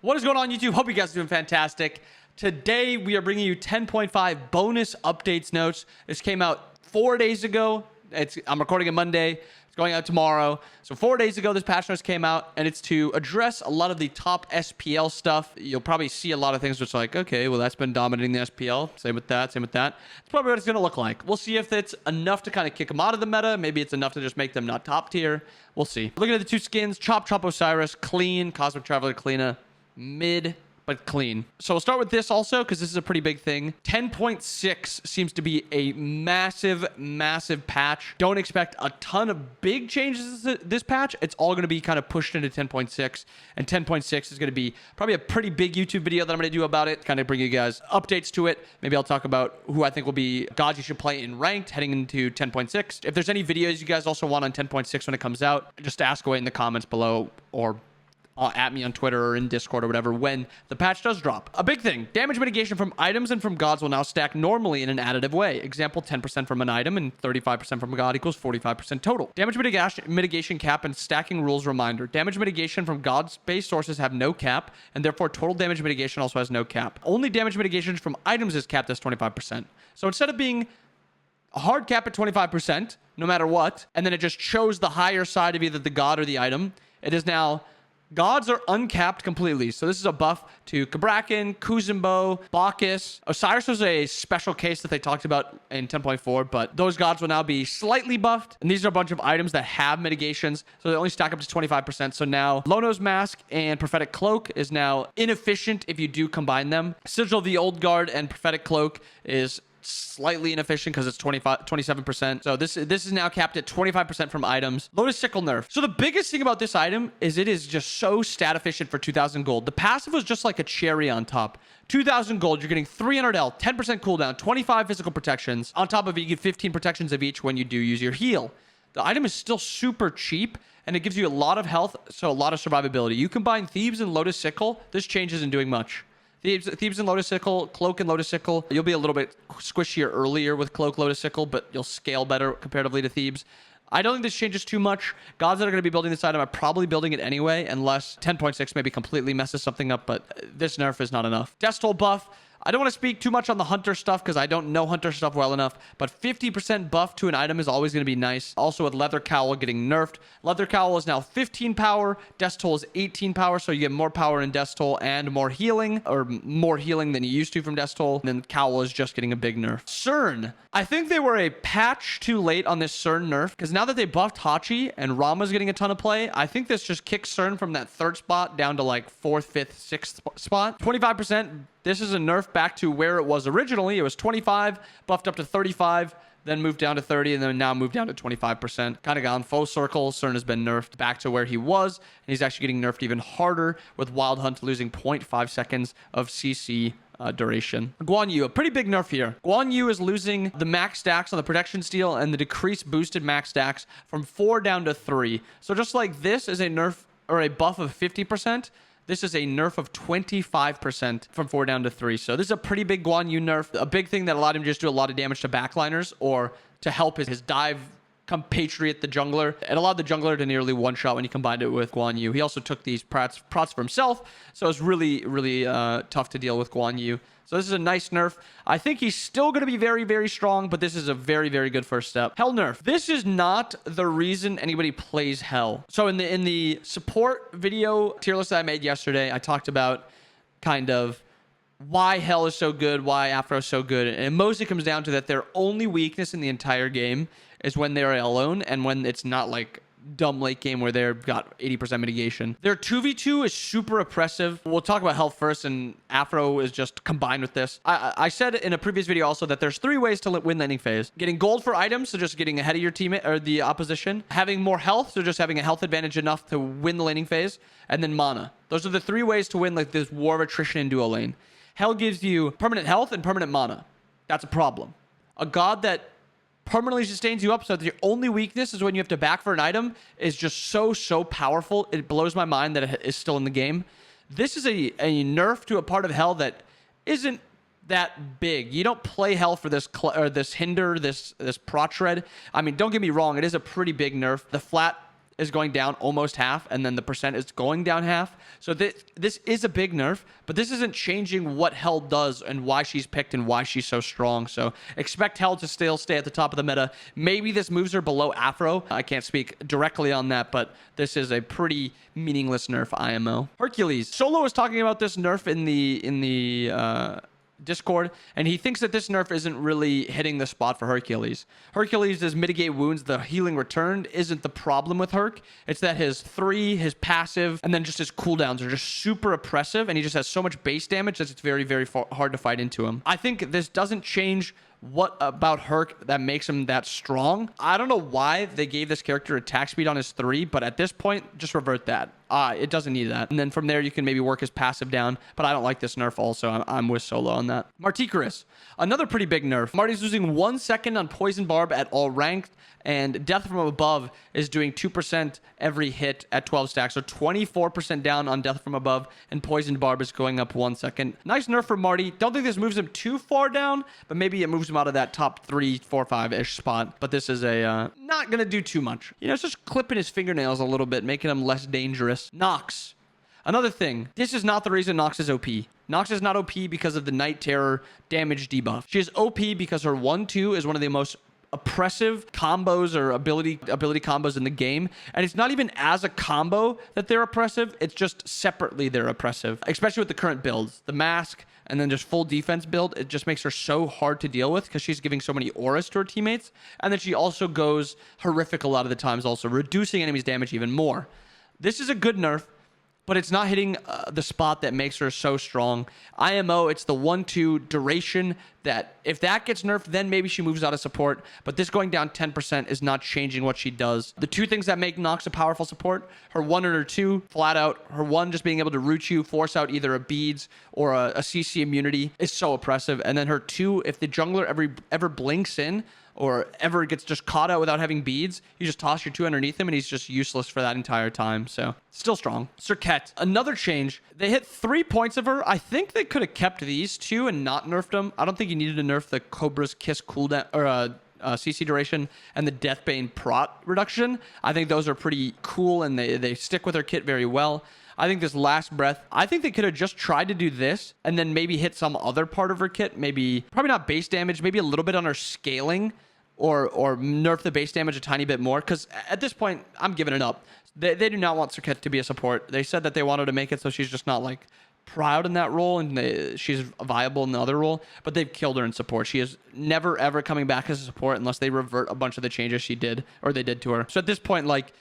What is going on, YouTube? Hope you guys are doing fantastic. Today, we are bringing you 10.5 bonus updates notes. This came out 4 days ago. I'm recording it Monday. It's going out tomorrow. So 4 days ago, this patch notes came out, and it's to address a lot of the top SPL stuff. You'll probably see a lot of things which are like, okay, well, that's been dominating the SPL. Same with that, same with that. It's probably what it's going to look like. We'll see if it's enough to kind of kick them out of the meta. Maybe it's enough to just make them not top tier. We'll see. Looking at the two skins, Chop Osiris, clean. Cosmic Traveler, cleaner. Mid, but clean. So we'll start with this also because this is a pretty big thing. 10.6 seems to be a massive patch. Don't expect a ton of big changes this patch. It's all going to be kind of pushed into 10.6, and 10.6 is going to be probably a pretty big YouTube video that I'm going to do about it, kind of bring you guys updates to it. Maybe I'll talk about who I think will be gods you should play in ranked heading into 10.6. If there's any videos you guys also want on 10.6 when it comes out, just ask away in the comments below, or at me on Twitter or in Discord or whatever when the patch does drop. A big thing, damage mitigation from items and from gods will now stack normally in an additive way. Example, 10% from an item and 35% from a god equals 45% total. Damage mitigation cap and stacking rules reminder. Damage mitigation from gods-based sources have no cap, and therefore total damage mitigation also has no cap. Only damage mitigation from items is capped as 25%. So instead of being a hard cap at 25%, no matter what, and then it just shows the higher side of either the god or the item, it is now gods are uncapped completely. So this is a buff to Kabrakan, Kuzumbo, Bacchus. Osiris was a special case that they talked about in 10.4, but those gods will now be slightly buffed. And these are a bunch of items that have mitigations, so they only stack up to 25%. So now Lono's Mask and Prophetic Cloak is now inefficient if you do combine them. Sigil of the Old Guard and Prophetic Cloak is slightly inefficient because it's 27%. So this is now capped at 25% from items. Lotus Sickle nerf. So the biggest thing about this item is it is just so stat efficient for 2,000 gold. The passive was just like a cherry on top. 2,000 gold, you're getting 300 health, 10% cooldown, 25 physical protections. On top of it, you get 15 protections of each when you do use your heal. The item is still super cheap, and it gives you a lot of health, so a lot of survivability. You combine Thieves and Lotus Sickle, this change isn't doing much. Thieves and Lotus Sickle, Cloak and Lotus Sickle. You'll be a little bit squishier earlier with Cloak, Lotus Sickle, but you'll scale better comparatively to Thieves. I don't think this changes too much. Gods that are going to be building this item are probably building it anyway, unless 10.6 maybe completely messes something up, but this nerf is not enough. Death Toll buff. I don't want to speak too much on the Hunter stuff because I don't know Hunter stuff well enough, but 50% buff to an item is always going to be nice. Also with Leather Cowl getting nerfed. Leather Cowl is now 15 power. Death Toll is 18 power, so you get more power in Death Toll and more healing, or more healing than you used to from Death Toll. And then Cowl is just getting a big nerf. Cern. I think they were a patch too late on this Cern nerf, because now that they buffed Hachi and Rama's getting a ton of play, I think this just kicks Cern from that third spot down to like 4th, 5th, 6th spot. 25%. This is a nerf back to where it was originally. It was 25, buffed up to 35, then moved down to 30, and then now moved down to 25%. Kind of gone full circle. Cern has been nerfed back to where he was, and he's actually getting nerfed even harder with Wild Hunt losing 0.5 seconds of CC duration. Guanyu, a pretty big nerf here. Guanyu is losing the max stacks on the protection steal and the decreased boosted max stacks from 4 down to 3. So just like this is a nerf or a buff of 50%, this is a nerf of 25% from 4 down to 3. So this is a pretty big Guanyu nerf. A big thing that allowed him to just do a lot of damage to backliners or to help his dive compatriot, the jungler. It allowed the jungler to nearly one-shot when he combined it with Guanyu. He also took these prots for himself, so it's really tough to deal with Guanyu. So this is a nice nerf. I think he's still going to be very strong, but this is a very good first step. Hell nerf. This is not the reason anybody plays Hell. So in the support video tier list that I made yesterday, I talked about kind of why Hell is so good, why Afro is so good, and it mostly comes down to that their only weakness in the entire game is when they're alone and when it's not like dumb late game where they've got 80% mitigation. Their 2v2 is super oppressive. We'll talk about health first, and Afro is just combined with this. I said in a previous video also that there's 3 ways to win laning phase. Getting gold for items, so just getting ahead of your teammate or the opposition. Having more health, so just having a health advantage enough to win the laning phase. And then mana. Those are the 3 ways to win like this war of attrition in duo lane. Hell gives you permanent health and permanent mana. That's a problem. A god that permanently sustains you up so that your only weakness is when you have to back for an item is just so powerful. It blows my mind that it is still in the game. This is a nerf to a part of Hell that isn't that big. You don't play Hell for this Hinder, this prot shred. I mean, don't get me wrong, it is a pretty big nerf. The flat is going down almost half, and then the percent is going down half. So this is a big nerf, but this isn't changing what Hell does and why she's picked and why she's so strong. So expect Hell to still stay at the top of the meta. Maybe this moves her below Afro. I can't speak directly on that, but this is a pretty meaningless nerf IMO. Hercules. Solo was talking about this nerf in the Discord, and he thinks that this nerf isn't really hitting the spot for Hercules. Hercules does mitigate wounds. The healing returned isn't the problem with Herc. It's that his 3, his passive, and then just his cooldowns are just super oppressive, and he just has so much base damage that it's very, very hard to fight into him. I think this doesn't change what about Herc that makes him that strong. I don't know why they gave this character attack speed on his 3, but at this point, just revert that. It doesn't need that. And then from there, you can maybe work his passive down, but I don't like this nerf also. I'm with Solo on that. Marty, another pretty big nerf. Marty's losing 1 second on Poison Barb at all ranked, and Death from Above is doing 2% every hit at 12 stacks. So 24% down on Death from Above, and Poison Barb is going up 1 second. Nice nerf for Marty. Don't think this moves him too far down, but maybe it moves him out of that top 3, 4, 5-ish spot. But this is a not going to do too much. You know, it's just clipping his fingernails a little bit, making him less dangerous. Knox. Another thing, this is not the reason Knox is OP. Knox is not OP because of the Night Terror damage debuff. She is OP because her 1-2 is one of the most oppressive combos or ability combos in the game, and it's not even as a combo that they're oppressive, it's just separately they're oppressive, especially with the current builds. The mask and then just full defense build, it just makes her so hard to deal with because she's giving so many auras to her teammates, and then she also goes horrific a lot of the times, also reducing enemies damage even more. This is a good nerf, but it's not hitting the spot that makes her so strong. IMO, it's the 1-2 duration that if that gets nerfed, then maybe she moves out of support. But this going down 10% is not changing what she does. The 2 things that make Knox a powerful support, her 1 and her 2, flat out. Her 1 just being able to root you, force out either a beads or a CC immunity is so oppressive. And then her 2, if the jungler ever blinks in, or ever gets just caught out without having beads, you just toss your 2 underneath him and he's just useless for that entire time. So still strong. Serket, another change. They hit 3 points of her. I think they could have kept these 2 and not nerfed them. I don't think you needed to nerf the Cobra's Kiss cooldown or CC duration and the Deathbane prot reduction. I think those are pretty cool and they stick with her kit very well. I think this last breath, I think they could have just tried to do this and then maybe hit some other part of her kit. Maybe, probably not base damage, maybe a little bit on her scaling, or nerf the base damage a tiny bit more. Because at this point, I'm giving it up. They do not want Serket to be a support. They said that they wanted to make it so she's just not like proud in that role and she's viable in the other role. But they've killed her in support. She is never ever coming back as a support unless they revert a bunch of the changes she did or they did to her. So at this point, like,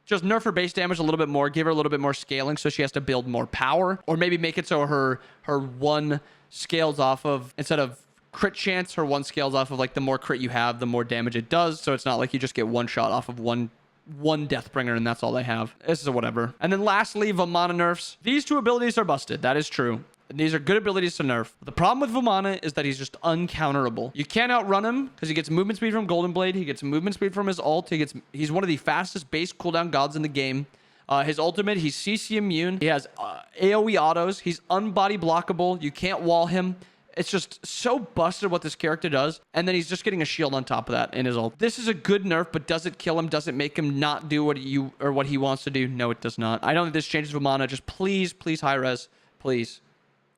just nerf her base damage a little bit more, give her a little bit more scaling so she has to build more power, or maybe make it so her 1 scales off of, instead of crit chance, her 1 scales off of like the more crit you have, the more damage it does. So it's not like you just get 1 shot off of one Deathbringer and that's all they have. This is a whatever. And then lastly, Vamana nerfs. These 2 abilities are busted. That is true. These are good abilities to nerf. The problem with Vamana is that he's just uncounterable. You can't outrun him because he gets movement speed from Golden Blade. He gets movement speed from his ult. He's one of the fastest base cooldown gods in the game. His ultimate, he's CC immune. He has AoE autos. He's unbody blockable. You can't wall him. It's just so busted what this character does. And then he's just getting a shield on top of that in his ult. This is a good nerf, but does it kill him? Does it make him not do what he wants to do? No, it does not. I don't think this changes Vamana. Just please, HiRez. Please.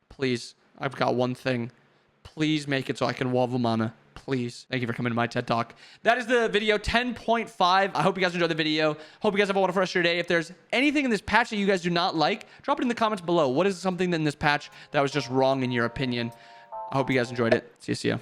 Please. I've got one thing. Please make it so I can wall Vamana. Please. Thank you for coming to my TED Talk. That is the video 10.5. I hope you guys enjoyed the video. Hope you guys have a wonderful rest of your day. If there's anything in this patch that you guys do not like, drop it in the comments below. What is something in this patch that was just wrong in your opinion? I hope you guys enjoyed it. See ya.